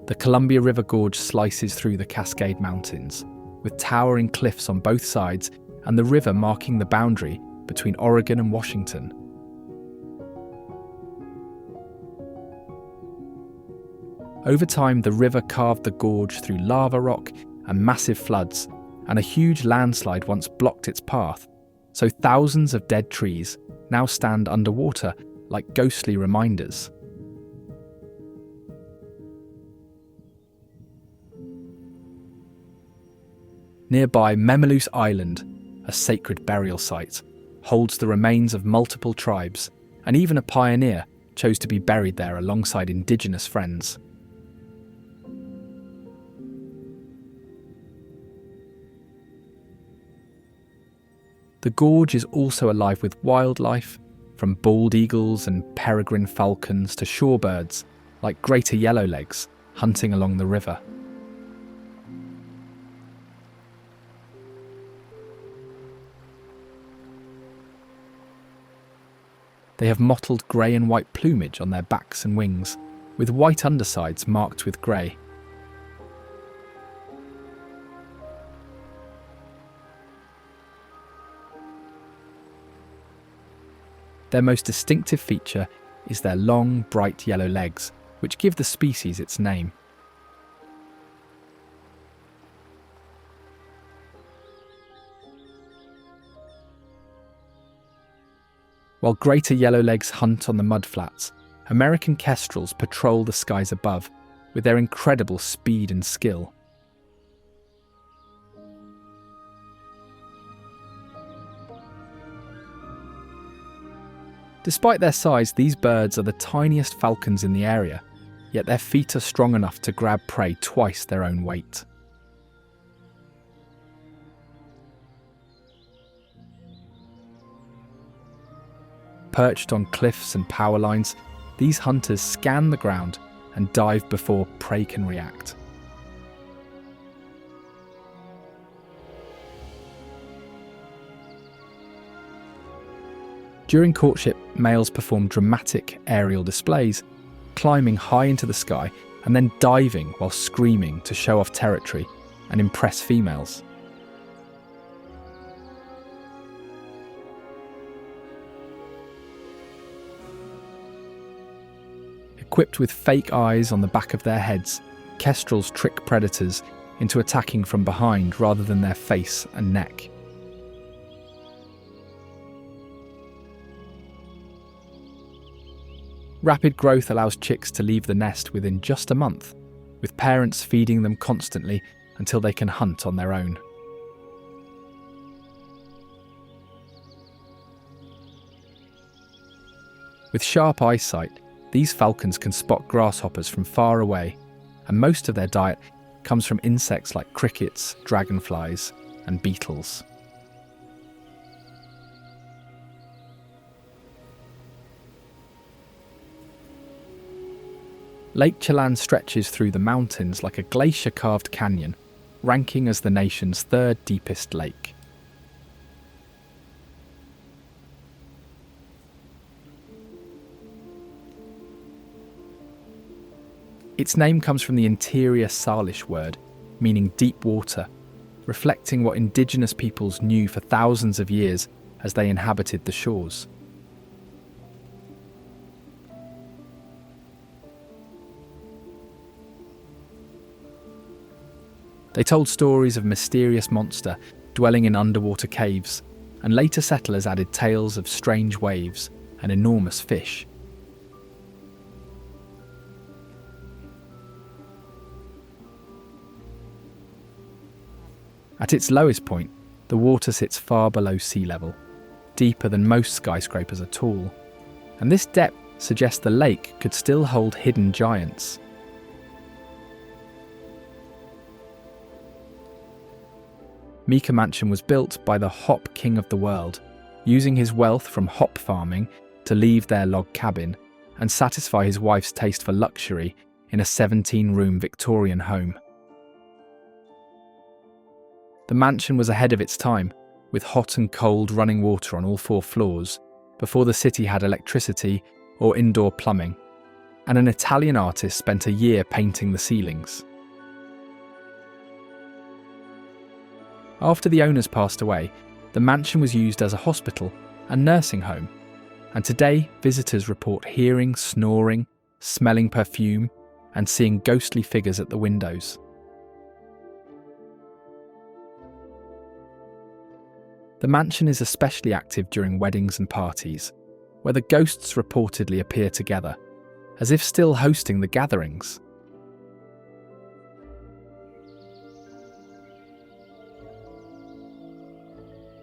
The Columbia River Gorge slices through the Cascade Mountains, with towering cliffs on both sides and the river marking the boundary between Oregon and Washington. Over time, the river carved the gorge through lava rock and massive floods, and a huge landslide once blocked its path, so thousands of dead trees now stand underwater like ghostly reminders. Nearby, Palouse Island, a sacred burial site, holds the remains of multiple tribes, and even a pioneer chose to be buried there alongside indigenous friends. The gorge is also alive with wildlife, from bald eagles and peregrine falcons to shorebirds like greater yellowlegs, hunting along the river. They have mottled grey and white plumage on their backs and wings, with white undersides marked with grey. Their most distinctive feature is their long, bright yellow legs, which give the species its name. While greater yellowlegs hunt on the mudflats, American kestrels patrol the skies above with their incredible speed and skill. Despite their size, these birds are the tiniest falcons in the area, yet their feet are strong enough to grab prey twice their own weight. Perched on cliffs and power lines, these hunters scan the ground and dive before prey can react. During courtship, males perform dramatic aerial displays, climbing high into the sky and then diving while screaming to show off territory and impress females. Equipped with fake eyes on the back of their heads, kestrels trick predators into attacking from behind rather than their face and neck. Rapid growth allows chicks to leave the nest within just a month, with parents feeding them constantly until they can hunt on their own. With sharp eyesight, these falcons can spot grasshoppers from far away, and most of their diet comes from insects like crickets, dragonflies, and beetles. Lake Chelan stretches through the mountains like a glacier-carved canyon, ranking as the nation's third deepest lake. Its name comes from the interior Salish word, meaning deep water, reflecting what indigenous peoples knew for thousands of years as they inhabited the shores. They told stories of a mysterious monster dwelling in underwater caves, and later settlers added tales of strange waves and enormous fish. At its lowest point, the water sits far below sea level, deeper than most skyscrapers are tall, and this depth suggests the lake could still hold hidden giants. Mika Mansion was built by the hop king of the world, using his wealth from hop farming to leave their log cabin and satisfy his wife's taste for luxury in a 17-room Victorian home. The mansion was ahead of its time, with hot and cold running water on all 4 floors, before the city had electricity or indoor plumbing, and an Italian artist spent a year painting the ceilings. After the owners passed away, the mansion was used as a hospital and nursing home, and today visitors report hearing snoring, smelling perfume, and seeing ghostly figures at the windows. The mansion is especially active during weddings and parties, where the ghosts reportedly appear together, as if still hosting the gatherings.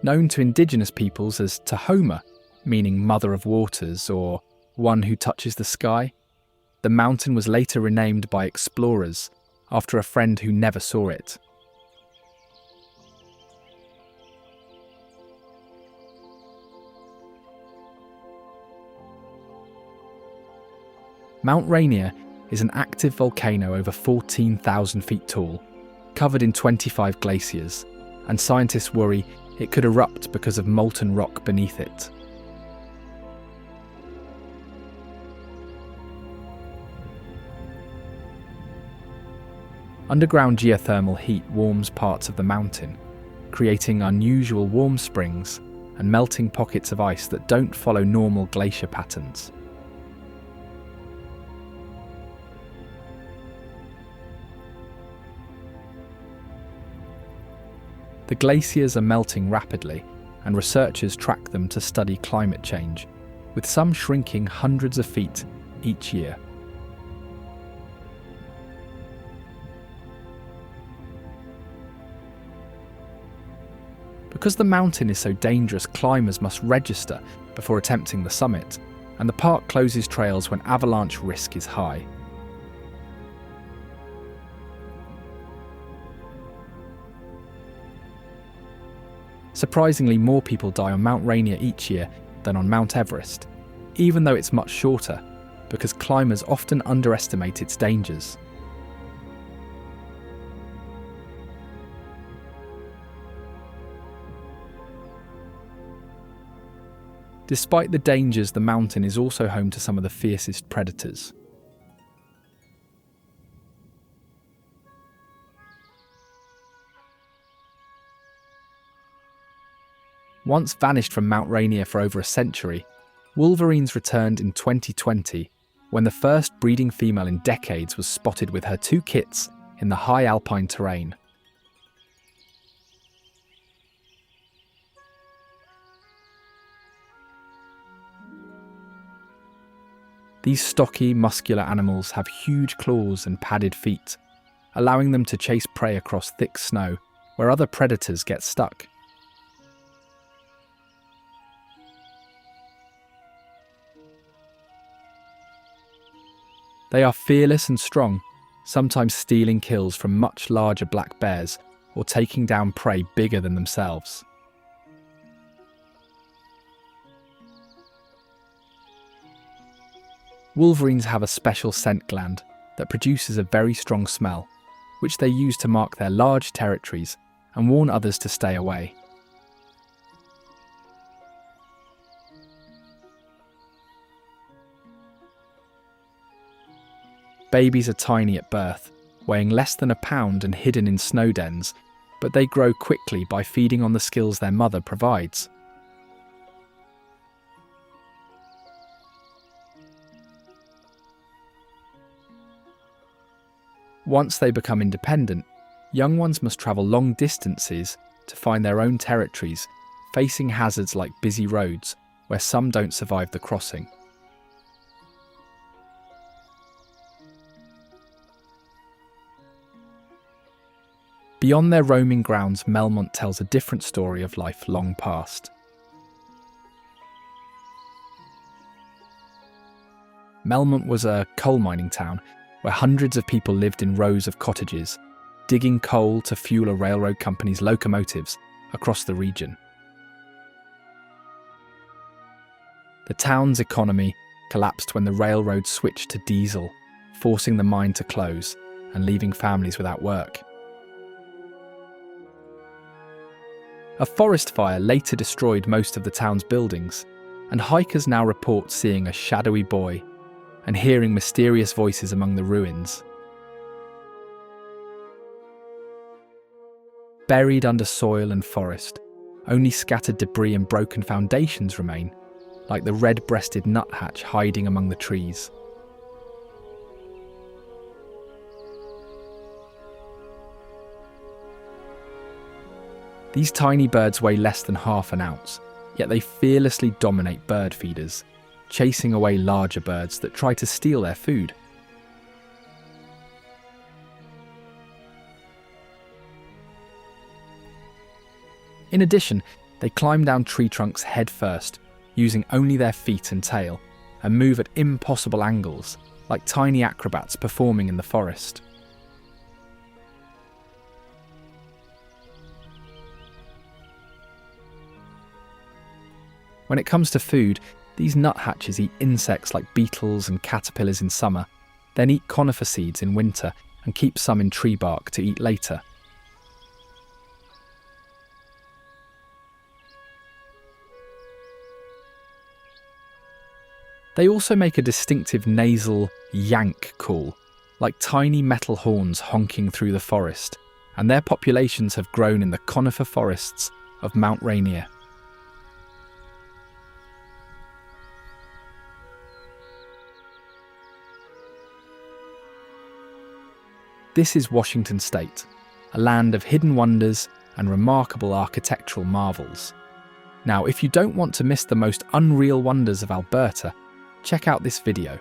Known to indigenous peoples as Tahoma, meaning Mother of Waters or One Who Touches the Sky, the mountain was later renamed by explorers after a friend who never saw it. Mount Rainier is an active volcano over 14,000 feet tall, covered in 25 glaciers, and scientists worry it could erupt because of molten rock beneath it. Underground geothermal heat warms parts of the mountain, creating unusual warm springs and melting pockets of ice that don't follow normal glacier patterns. The glaciers are melting rapidly, and researchers track them to study climate change, with some shrinking hundreds of feet each year. Because the mountain is so dangerous, climbers must register before attempting the summit, and the park closes trails when avalanche risk is high. Surprisingly, more people die on Mount Rainier each year than on Mount Everest, even though it's much shorter, because climbers often underestimate its dangers. Despite the dangers, the mountain is also home to some of the fiercest predators. Once vanished from Mount Rainier for over a century, wolverines returned in 2020 when the first breeding female in decades was spotted with her 2 kits in the high alpine terrain. These stocky, muscular animals have huge claws and padded feet, allowing them to chase prey across thick snow where other predators get stuck. They are fearless and strong, sometimes stealing kills from much larger black bears or taking down prey bigger than themselves. Wolverines have a special scent gland that produces a very strong smell, which they use to mark their large territories and warn others to stay away. Babies are tiny at birth, weighing less than a pound and hidden in snow dens, but they grow quickly by feeding on the skills their mother provides. Once they become independent, young ones must travel long distances to find their own territories, facing hazards like busy roads, where some don't survive the crossing. Beyond their roaming grounds, Melmont tells a different story of life long past. Melmont was a coal mining town where hundreds of people lived in rows of cottages, digging coal to fuel a railroad company's locomotives across the region. The town's economy collapsed when the railroad switched to diesel, forcing the mine to close and leaving families without work. A forest fire later destroyed most of the town's buildings, and hikers now report seeing a shadowy boy and hearing mysterious voices among the ruins. Buried under soil and forest, only scattered debris and broken foundations remain, like the red-breasted nuthatch hiding among the trees. These tiny birds weigh less than half an ounce, yet they fearlessly dominate bird feeders, chasing away larger birds that try to steal their food. In addition, they climb down tree trunks head first, using only their feet and tail, and move at impossible angles, like tiny acrobats performing in the forest. When it comes to food, these nuthatches eat insects like beetles and caterpillars in summer, then eat conifer seeds in winter and keep some in tree bark to eat later. They also make a distinctive nasal yank call, like tiny metal horns honking through the forest, and their populations have grown in the conifer forests of Mount Rainier. This is Washington State, a land of hidden wonders and remarkable architectural marvels. Now, if you don't want to miss the most unreal wonders of Alberta, check out this video.